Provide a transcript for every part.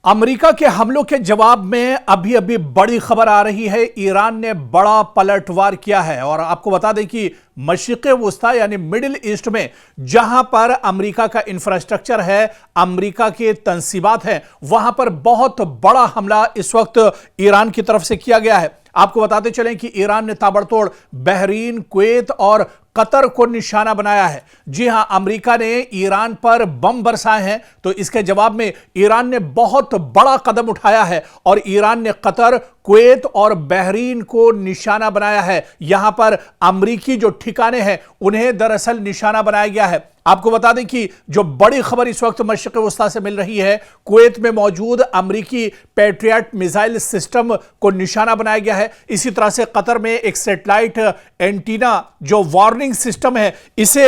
America के हमलों के जवाब में अभी अभी बड़ी खबर आ रही है। ईरान ने बड़ा पलटवार किया है और आपको बता दें कि मशरिक़े वुस्ता यानी मिडिल ईस्ट में जहां पर अमेरिका का इंफ्रास्ट्रक्चर है, अमेरिका के तंसीबात हैं, वहां पर बहुत बड़ा हमला इस वक्त ईरान की तरफ से किया गया है। आपको बताते चलें कि ईरान ने ताबड़तोड़ बहरीन, कुवैत और कतर को निशाना बनाया है। जी हां, अमेरिका ने ईरान पर बम बरसाए हैं, तो इसके जवाब में ईरान ने बहुत बड़ा कदम उठाया है और ईरान ने कतर, कुवैत और बहरीन को निशाना बनाया है। यहां पर अमेरिकी जो ठिकाने हैं उन्हें दरअसल निशाना बनाया गया है। आपको बता दें कि जो बड़ी खबर इस वक्त मशरिक़े वुस्ता से मिल रही है, कुवैत में मौजूद अमेरिकी पैट्रियट मिसाइल सिस्टम को निशाना बनाया गया है। इसी तरह से कतर में एक सैटेलाइट एंटीना जो वार्निंग सिस्टम है, इसे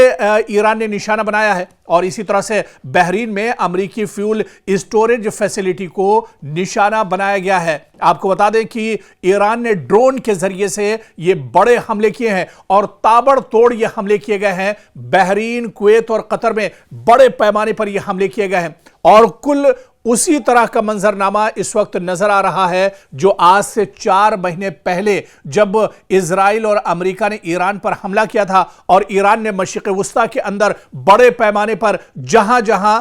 ईरान ने निशाना बनाया है। और इसी तरह से बहरीन में अमेरिकी फ्यूल स्टोरेज फैसिलिटी को निशाना बनाया गया है। आपको बता दें कि ईरान ने ड्रोन के जरिए से ये बड़े हमले किए हैं और ताबड़तोड़ ये हमले किए गए हैं। बहरीन, कुवैत और कतर में बड़े पैमाने पर ये हमले किए गए हैं और कुल उसी तरह का मंजरनामा इस वक्त नजर आ रहा है जो आज से 4 महीने पहले जब इजराइल और अमेरिका ने ईरान पर हमला किया था और ईरान ने मशरिक़े वुस्ता के अंदर बड़े पैमाने पर जहां जहां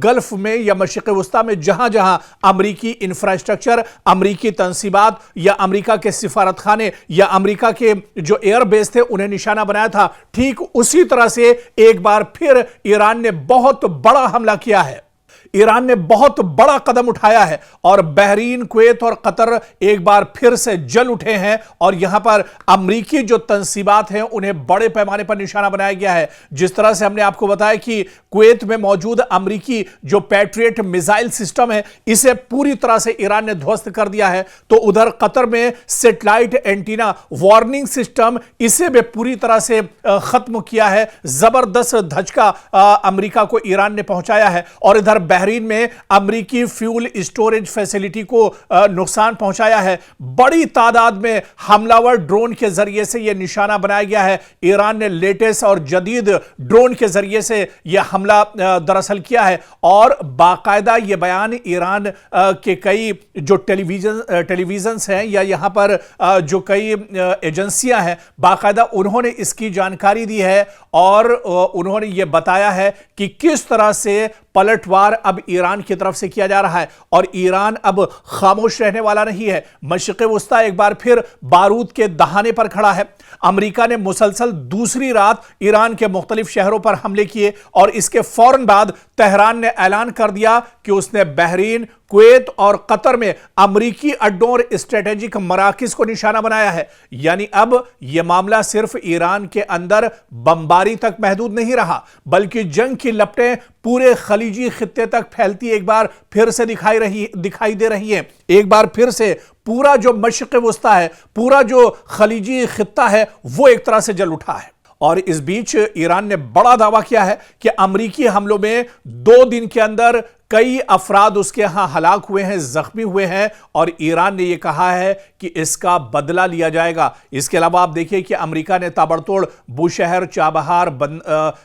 गल्फ में या मशरिक़े वुस्ता में जहां जहां अमेरिकी इंफ्रास्ट्रक्चर, अमेरिकी तंसीबात या अमेरिका के सिफारत खाने या अमेरिका के जो एयरबेस थे उन्हें निशाना बनाया था, ठीक उसी तरह से एक बार फिर ईरान ने बहुत बड़ा हमला किया है। ईरान ने बहुत बड़ा कदम उठाया है और बहरीन, कुवैत और कतर एक बार फिर से जल उठे हैं और यहां पर अमेरिकी जो तंसीबात हैं उन्हें बड़े पैमाने पर निशाना बनाया गया है। जिस तरह से हमने आपको बताया कि कुवैत में मौजूद अमेरिकी जो पैट्रियट मिसाइल सिस्टम है, इसे पूरी तरह से ईरान ने ध्वस्त कर दिया है, तो उधर कतर में सैटेलाइट एंटीना वार्निंग सिस्टम, इसे भी पूरी तरह से खत्म किया है। जबरदस्त धचका अमेरिका को ईरान ने पहुंचाया है और इधर बहरीन में अमेरिकी फ्यूल स्टोरेज फैसिलिटी को नुकसान पहुंचाया है। बड़ी तादाद में हमलावर ड्रोन के जरिए से यह निशाना बनाया गया है। ईरान ने लेटेस्ट और जदीद ड्रोन के जरिए से यह हमला दरअसल किया है और बाकायदा यह बयान ईरान के कई जो टेलीविजन हैं या यहां पर जो कई एजेंसियां हैं, बाकायदा उन्होंने इसकी जानकारी दी है और उन्होंने यह बताया है कि किस तरह से पलटवार अब ईरान की तरफ से किया जा रहा है और ईरान अब खामोश रहने वाला नहीं है। मशरिक़े वुस्ता एक बार फिर बारूद के दहाने पर खड़ा है। अमेरिका ने मुसलसल दूसरी रात ईरान के मुख्तलिफ शहरों पर हमले किए और इसके फौरन बाद तेहरान ने ऐलान कर दिया कि उसने बहरीन, कुवैत और कतर में अमेरिकी अड्डों और स्ट्रेटेजिक मराकिज को निशाना बनाया है। यानी अब यह मामला सिर्फ ईरान के अंदर बमबारी तक महदूद नहीं रहा, बल्कि जंग की लपटें पूरे खलीजी खित्ते तक फैलती एक बार फिर से दिखाई दे रही है। एक बार फिर से पूरा जो मशरिक़े वुस्ता है, पूरा जो खलीजी खित्ता है, वो एक तरह से जल उठा है। और इस बीच ईरान ने बड़ा दावा किया है कि अमेरिकी हमलों में 2 दिन के अंदर कई अफराद उसके यहां हलाक हुए हैं, जख्मी हुए हैं और ईरान ने यह कहा है कि इसका बदला लिया जाएगा। इसके अलावा आप देखिए कि अमेरिका ने ताबड़तोड़ बुशहर, चाबहार,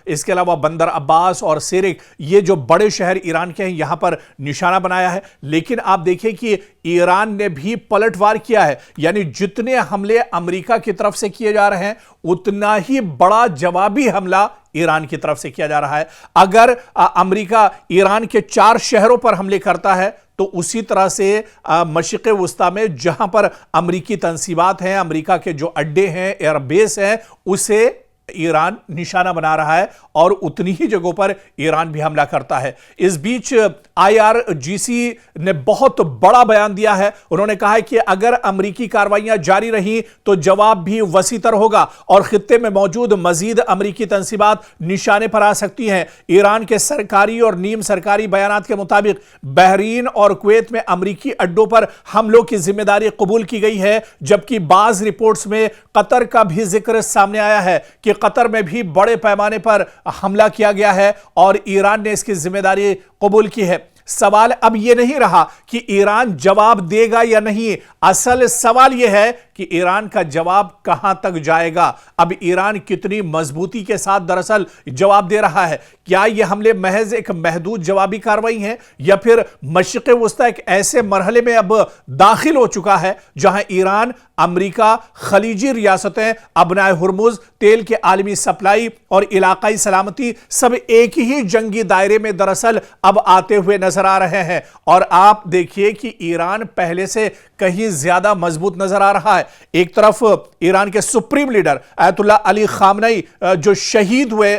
इसके अलावा बंदर अब्बास और सिरिक, ये जो बड़े शहर ईरान के हैं, यहां पर निशाना बनाया है। लेकिन आप देखिए कि ईरान ने भी पलटवार किया है, यानी जितने हमले अमेरिका की तरफ से किए जा रहे हैं उतना ही बड़ा जवाबी हमला ईरान की तरफ से किया जा रहा है। अगर अमेरिका ईरान के 4 शहरों पर हमले करता है तो उसी तरह से मशरिक़े वुस्ता में जहां पर अमेरिकी तंसीबात हैं, अमेरिका के जो अड्डे हैं, एयरबेस हैं, उसे ईरान निशाना बना रहा है और उतनी ही जगहों पर ईरान भी हमला करता है। इस बीच IRGC ने बहुत बड़ा बयान दिया है। उन्होंने कहा है कि अगर अमेरिकी कार्रवाइयां जारी रही तो जवाब भी वसीतर होगा और खित्ते में मौजूद मजीद अमेरिकी तंसीबात निशाने पर आ सकती हैं। ईरान के सरकारी और नीम सरकारी बयानात के मुताबिक बहरीन और कुवैत में अमेरिकी अड्डों पर हमलों की जिम्मेदारी कबूल की गई है, जबकि बाज रिपोर्ट्स में कतर का भी जिक्र सामने आया है कि कतर में भी बड़े पैमाने पर हमला किया गया है और ईरान ने इसकी जिम्मेदारी कबूल की है। सवाल अब यह नहीं रहा कि ईरान जवाब देगा या नहीं, असल सवाल यह है कि ईरान का जवाब कहां तक जाएगा। अब ईरान कितनी मजबूती के साथ दरअसल जवाब दे रहा है। क्या यह हमले महज एक महदूद जवाबी कार्रवाई है या फिर मशरिक़ वुस्ता एक ऐसे मरहले में अब दाखिल हो चुका है जहां ईरान, अमेरिका, खलीजी रियासतें, अबनाए हुर्मुज, तेल के आलमी सप्लाई और इलाकाई सलामती सब एक ही जंगी दायरे में दरअसल अब आते हुए नजर आ रहे हैं। और आप देखिए कि ईरान पहले से कहीं ज्यादा मजबूत नजर आ रहा है। एक तरफ ईरान के सुप्रीम लीडर अयतुल्लाह अली खामनई जो शहीद हुए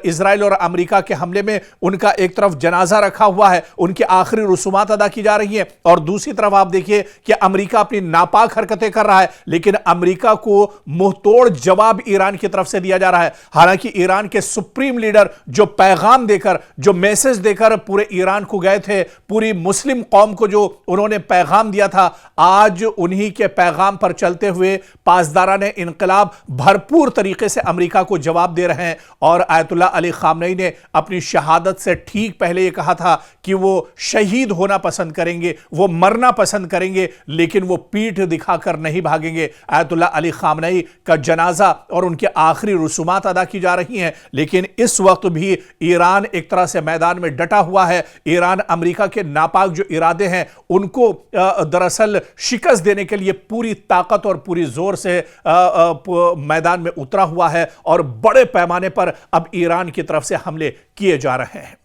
इजराइल और अमेरिका के हमले में, उनका एक तरफ जनाजा रखा हुआ है, उनकी आखिरी रसूमात अदा की जा रही है। और दूसरी तरफ आप देखिए कि अमेरिका अपनी नापाक हरकतें कर रहा है, लेकिन अमेरिका को मुंहतोड़ जवाब ईरान की तरफ से दिया जा रहा है। हालांकि ईरान के सुप्रीम लीडर जो पैगाम देकर, जो मैसेज देकर पूरे ईरान को गए थे, पूरी मुस्लिम कौम को जो उन्होंने पैगाम दिया था, आज उन्हीं के पैगाम पर चलते हुए पासदारान इनकलाब भरपूर तरीके से अमेरिका को जवाब दे रहे हैं। और अयतुल्लाह अली खामनई ने अपनी शहादत से ठीक पहले यह कहा था कि वो शहीद होना पसंद करेंगे, वो मरना पसंद करेंगे, लेकिन वो पीठ दिखाकर नहीं भागेंगे। अयतुल्लाह अली खामनई का जनाजा और उनके आखिरी रसूमात अदा की जा रही हैं, लेकिन इस वक्त भी ईरान एक तरह से मैदान में डटा हुआ है। ईरान अमेरिका के नापाक जो इरादे हैं उनको दरअसल शिकस्त देने के लिए पूरी ताकत और पूरी जोर से मैदान में उतरा हुआ है और बड़े पैमाने पर अब ईरान की तरफ से हमले किए जा रहे हैं।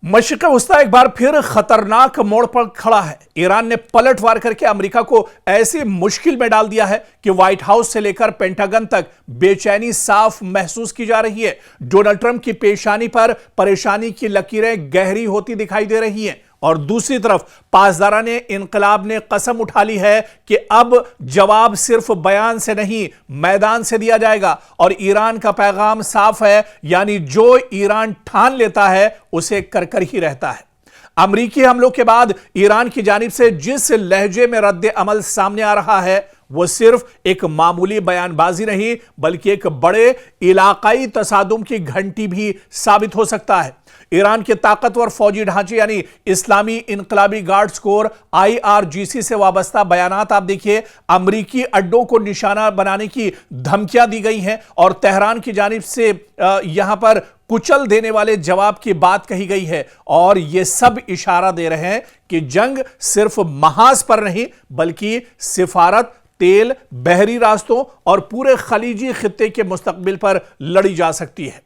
मशरिक़ वुस्ता एक बार फिर खतरनाक मोड़ पर खड़ा है। ईरान ने पलटवार करके अमेरिका को ऐसी मुश्किल में डाल दिया है कि व्हाइट हाउस से लेकर पेंटागन तक बेचैनी साफ महसूस की जा रही है। डोनाल्ड ट्रंप की पेशानी पर परेशानी की लकीरें गहरी होती दिखाई दे रही हैं और दूसरी तरफ पासदारान इनकलाब ने कसम उठा ली है कि अब जवाब सिर्फ बयान से नहीं, मैदान से दिया जाएगा। और ईरान का पैगाम साफ है, यानी जो ईरान ठान लेता है उसे कर कर ही रहता है। अमेरिकी हमलों के बाद ईरान की जानिब से जिस लहजे में रद्द अमल सामने आ रहा है वो सिर्फ एक मामूली बयानबाजी नहीं बल्कि एक बड़े इलाकाई तसादुम की घंटी भी साबित हो सकता है। ईरान के ताकतवर फौजी ढांचे यानी इस्लामी इनकलाबी गार्ड्स कोर IRGC से वाबस्ता बयानात आप देखिए, अमरीकी अड्डों को निशाना बनाने की धमकियां दी गई हैं और तेहरान की जानिब से यहां पर कुचल देने वाले जवाब की बात कही गई है। और यह सब इशारा दे रहे हैं कि जंग सिर्फ महाज पर नहीं बल्कि सिफारत, तेल, बहरी रास्तों और पूरे खलीजी खित्ते के मुस्तकबिल पर लड़ी जा सकती है।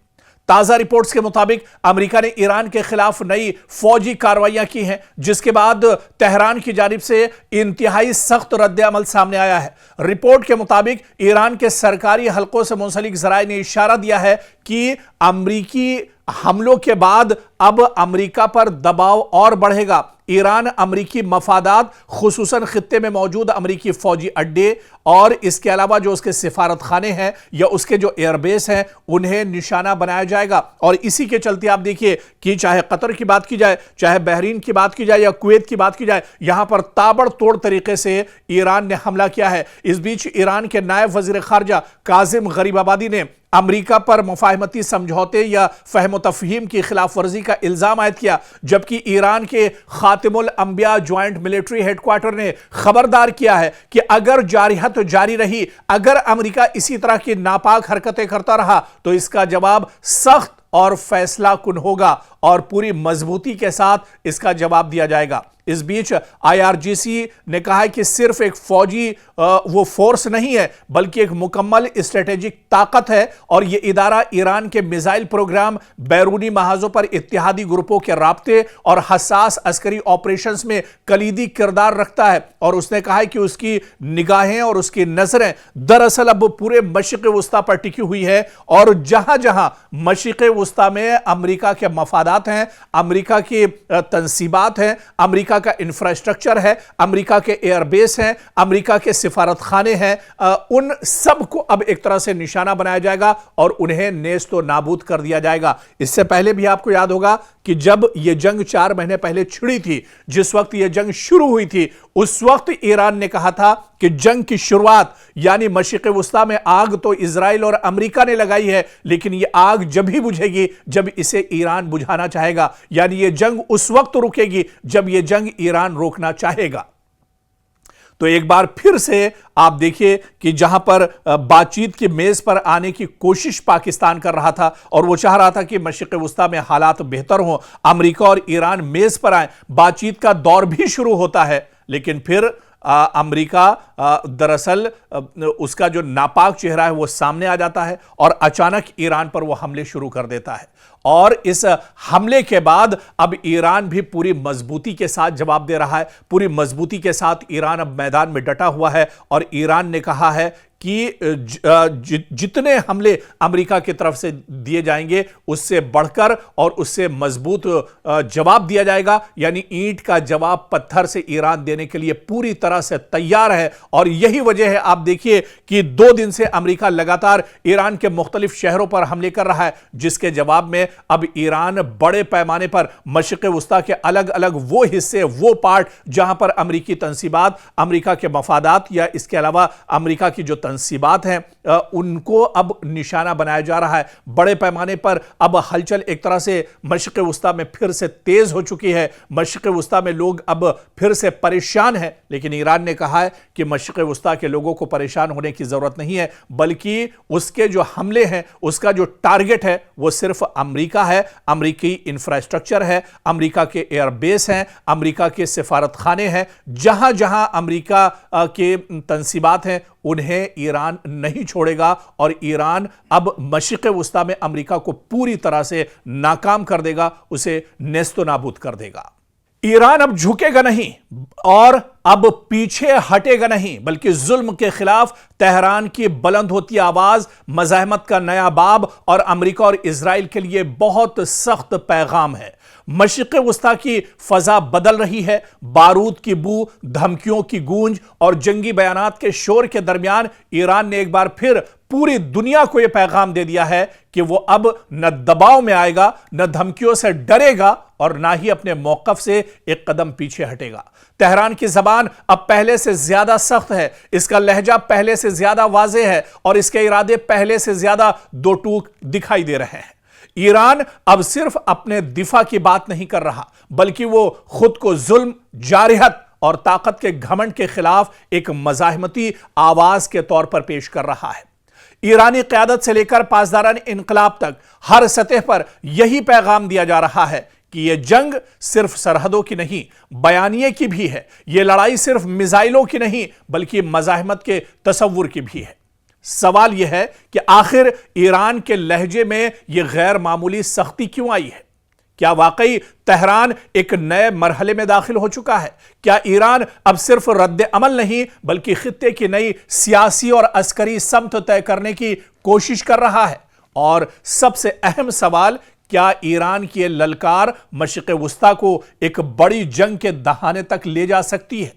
ताजा रिपोर्ट्स के मुताबिक अमेरिका ने ईरान के खिलाफ नई फौजी कार्रवाइयां की हैं, जिसके बाद तेहरान की जानिब से इंतहाई सख्त रद्द अमल सामने आया है। रिपोर्ट के मुताबिक ईरान के सरकारी हलकों से मुंसलिक जराए ने इशारा दिया है कि अमेरिकी हमलों के बाद अब अमेरिका पर दबाव और बढ़ेगा। ईरान अमेरिकी मफादात, खुसूसन खित्ते में मौजूद अमेरिकी फौजी अड्डे और इसके अलावा जो उसके सिफारत खाने हैं या उसके जो एयरबेस हैं उन्हें निशाना बनाया जाएगा। और इसी के चलते आप देखिए कि चाहे कतर की बात की जाए, चाहे बहरीन की बात की जाए या कुवैत की बात की जाए, यहां पर ताबड़तोड़ तरीके से ईरान ने हमला किया है। इस बीच ईरान के नायब वजीर खारजा काजिम गरीबाबादी ने अमेरिका पर मुफाहमती समझौते या फहम तफहीम की खिलाफ वर्जी का इल्जाम आयद किया, जबकि ईरान के खातिमुल अंबिया ज्वाइंट मिलिट्री हेडक्वार्टर ने खबरदार किया है कि अगर जारियत जारी रही, अगर अमेरिका इसी तरह की नापाक हरकतें करता रहा तो इसका जवाब सख्त और फैसला कुन होगा और पूरी मजबूती के साथ इसका जवाब दिया जाएगा। इस बीच IRGC ने कहा है कि सिर्फ एक फौजी वो फोर्स नहीं है बल्कि एक मुकम्मल स्ट्रेटेजिक ताकत है और यह इदारा ईरान के मिसाइल प्रोग्राम, बैरूनी महाजों पर इत्तेहादी ग्रुपों के राब्ते और हसास अस्करी ऑपरेशंस में कलीदी किरदार रखता है। और उसने कहा है कि उसकी निगाहें और उसकी नजरें दरअसल अब पूरे मशरिक़ वुस्ता पर टिकी हुई है और जहां जहां मशरिक़ वुस्ता में अमेरिका के मफादात हैं, अमेरिका की तंसीबात हैं, अमेरिका का इंफ्रास्ट्रक्चर है, अमेरिका के एयरबेस हैं, अमेरिका के सिफारत खाने हैं, उन सब को अब एक तरह से निशाना बनाया जाएगा और उन्हें नेस्तो नाबूद कर दिया जाएगा। इससे पहले भी आपको याद होगा कि जब यह जंग 4 महीने पहले छिड़ी थी, जिस वक्त यह जंग शुरू हुई थी, उस वक्त ईरान ने कहा था कि जंग की शुरुआत यानी मशरिक़ वुस्ता में आग तो इजराइल और अमेरिका ने लगाई है, लेकिन यह आग जब ही बुझेगी जब इसे ईरान बुझाना चाहेगा, यानी यह जंग उस वक्त रुकेगी जब यह जंग ईरान रोकना चाहेगा। तो एक बार फिर से आप देखिए कि जहां पर बातचीत की मेज पर आने की कोशिश पाकिस्तान कर रहा था और वो चाह रहा था कि मशरिक़ वुस्ता में हालात बेहतर हों, अमेरिका और ईरान मेज पर आए, बातचीत का दौर भी शुरू होता है, लेकिन फिर अमेरिका दरअसल उसका जो नापाक चेहरा है वो सामने आ जाता है और अचानक ईरान पर वो हमले शुरू कर देता है। और इस हमले के बाद अब ईरान भी पूरी मजबूती के साथ जवाब दे रहा है, पूरी मजबूती के साथ ईरान अब मैदान में डटा हुआ है और ईरान ने कहा है कि जितने हमले अमेरिका की तरफ से दिए जाएंगे उससे बढ़कर और उससे मजबूत जवाब दिया जाएगा, यानी ईंट का जवाब पत्थर से ईरान देने के लिए पूरी तरह से तैयार है। और यही वजह है, आप देखिए कि 2 दिन से अमेरिका लगातार ईरान के मुख्तलिफ शहरों पर हमले कर रहा है, जिसके जवाब में अब ईरान बड़े पैमाने पर मशरिक़ वुस्ता के अलग अलग वो हिस्से, वो पार्ट जहां पर अमेरिकी तंसीबात, अमेरिका के मफादात या इसके अलावा अमेरिका की जो तंसीबात हैं उनको अब निशाना बनाया जा रहा है। बड़े पैमाने पर अब हलचल एक तरह से मशरिक़ वुस्ता में फिर से तेज हो चुकी है। मशरिक़ वुस्ता में लोग अब फिर से परेशान हैं, लेकिन ईरान ने कहा है कि मशरिक़ वुस्ता के लोगों को परेशान होने की जरूरत नहीं है, बल्कि उसके जो हमले हैं उसका जो टारगेट है वो सिर्फ अमेरिका है, अमेरिकी इंफ्रास्ट्रक्चर है, अमेरिका के एयरबेस हैं, अमेरिका के सिफारत खाने हैं। जहां जहां अमेरिका के तंसीबात हैं उन्हें ईरान नहीं छोड़ेगा और ईरान अब मशरिक़ वुस्ता में अमेरिका को पूरी तरह से नाकाम कर देगा, उसे नेस्तो नाबूद कर देगा। ईरान अब झुकेगा नहीं और अब पीछे हटेगा नहीं, बल्कि जुल्म के खिलाफ तेहरान की बुलंद होती आवाज मज़ाहमत का नया बाब और अमेरिका और इजराइल के लिए बहुत सख्त पैगाम है। मशरिक़ वुस्ता की फजा बदल रही है। बारूद की बू, धमकियों की गूंज और जंगी बयानात के शोर के दरमियान ईरान ने एक बार फिर पूरी दुनिया को यह पैगाम दे दिया है कि वो अब न दबाव में आएगा, न धमकियों से डरेगा और ना ही अपने मौकफ से एक कदम पीछे हटेगा। तेहरान की जबान अब पहले से ज्यादा सख्त है, इसका लहजा पहले से ज्यादा वाज़ेह है और इसके इरादे पहले से ज्यादा दो टूक दिखाई दे रहे हैं। ईरान अब सिर्फ अपने दिफा की बात नहीं कर रहा, बल्कि वो खुद को जुल्म, जारहत और ताकत के घमंड के खिलाफ एक मज़ाहमती आवाज के तौर पर पेश कर रहा है। ईरानी क़यादत से लेकर पासदारान इनकलाब तक हर सतह पर यही पैगाम दिया जा रहा है कि यह जंग सिर्फ सरहदों की नहीं, बयानिए की भी है। यह लड़ाई सिर्फ मिसाइलों की नहीं, बल्कि मज़ाहमत के तसव्वुर की भी है। सवाल यह है कि आखिर ईरान के लहजे में यह गैर मामूली सख्ती क्यों आई है? क्या वाकई तेहरान एक नए मरहले में दाखिल हो चुका है? क्या ईरान अब सिर्फ रद्द अमल नहीं, बल्कि खित्ते की नई सियासी और अस्करी समत तय करने की कोशिश कर रहा है? और सबसे अहम सवाल, क्या ईरान की ललकार मशरिक़ वुस्ता को एक बड़ी जंग के दहाने तक ले जा सकती है?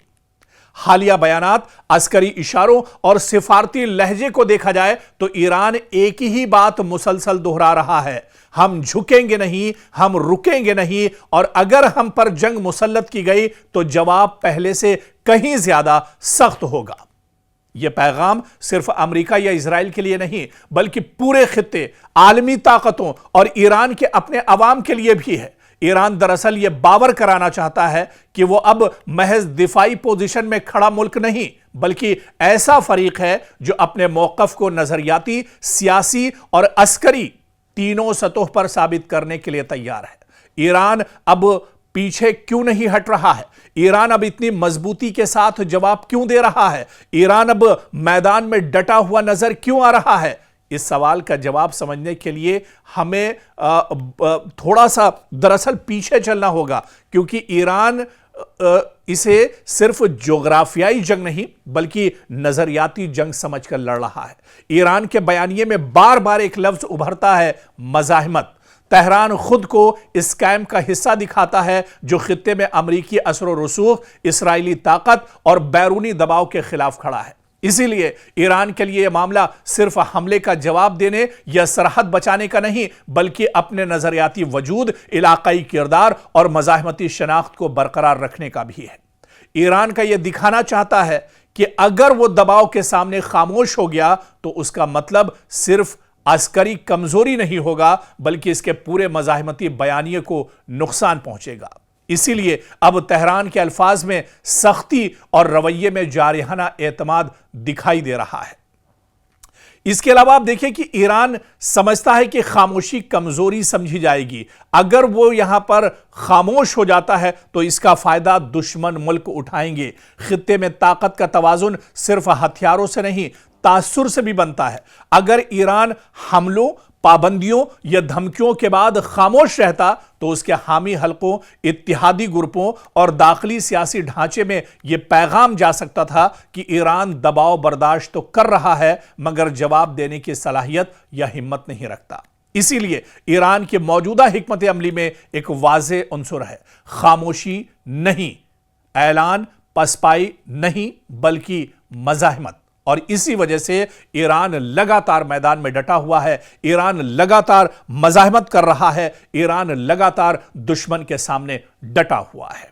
हालिया बयानात, अस्करी इशारों और सिफारती लहजे को देखा जाए तो ईरान एक ही बात मुसलसल दोहरा रहा है, हम झुकेंगे नहीं, हम रुकेंगे नहीं, और अगर हम पर जंग मुसल्लत की गई तो जवाब पहले से कहीं ज्यादा सख्त होगा। यह पैगाम सिर्फ अमेरिका या इजराइल के लिए नहीं, बल्कि पूरे खित्ते, आलमी ताकतों और ईरान के अपने अवाम के लिए भी है। ईरान दरअसल यह बावर कराना चाहता है कि वो अब महज दिफाई पोजीशन में खड़ा मुल्क नहीं, बल्कि ऐसा फरीक है जो अपने मौकफ को नजरियाती, सियासी और अस्करी तीनों सतहों पर साबित करने के लिए तैयार है। ईरान अब पीछे क्यों नहीं हट रहा है? ईरान अब इतनी मजबूती के साथ जवाब क्यों दे रहा है? ईरान अब मैदान में डटा हुआ नजर क्यों आ रहा है? इस सवाल का जवाब समझने के लिए हमें थोड़ा सा दरअसल पीछे चलना होगा, क्योंकि ईरान इसे सिर्फ जोग्राफियाई जंग नहीं, बल्कि नजरियाती जंग समझकर लड़ रहा है। ईरान के बयानिए में बार बार एक लफ्ज उभरता है, मज़ाहमत। तेहरान खुद को इस कैंप का हिस्सा दिखाता है जो खित्ते में अमरीकी असर व रसूख, इसराइली ताकत और बैरूनी दबाव के खिलाफ खड़ा है। इसीलिए ईरान के लिए यह मामला सिर्फ हमले का जवाब देने या सरहद बचाने का नहीं, बल्कि अपने नजरियाती वजूद, इलाकाई किरदार और मज़ाहमती शनाख्त को बरकरार रखने का भी है। ईरान का यह दिखाना चाहता है कि अगर वो दबाव के सामने खामोश हो गया तो उसका मतलब सिर्फ अस्करी कमजोरी नहीं होगा, बल्कि इसके पूरे मज़ाहमती बयानिए को नुकसान पहुंचेगा। इसीलिए अब तेहरान के अल्फाज में सख्ती और रवैये में जारिहाना एतमाद दिखाई दे रहा है। इसके अलावा आप देखिए कि ईरान समझता है कि खामोशी कमजोरी समझी जाएगी। अगर वो यहां पर खामोश हो जाता है तो इसका फायदा दुश्मन मुल्क उठाएंगे। खित्ते में ताकत का तवाजुन सिर्फ हथियारों से नहीं, तासुर से भी बनता है। अगर ईरान हमलों, पाबंदियों या धमकियों के बाद खामोश रहता तो उसके हामी हलकों, इत्तेहादी ग्रुपों और दाखिली सियासी ढांचे में यह पैगाम जा सकता था कि ईरान दबाव बर्दाश्त तो कर रहा है मगर जवाब देने की सलाहियत या हिम्मत नहीं रखता। इसीलिए ईरान की मौजूदा हिकमत अमली में एक वाज़ेह उन्सुर है, खामोशी नहीं, ऐलान, पसपाई नहीं, बल्कि मज़ाहमत। और इसी वजह से ईरान लगातार मैदान में डटा हुआ है, ईरान लगातार मज़ाहमत कर रहा है, ईरान लगातार दुश्मन के सामने डटा हुआ है।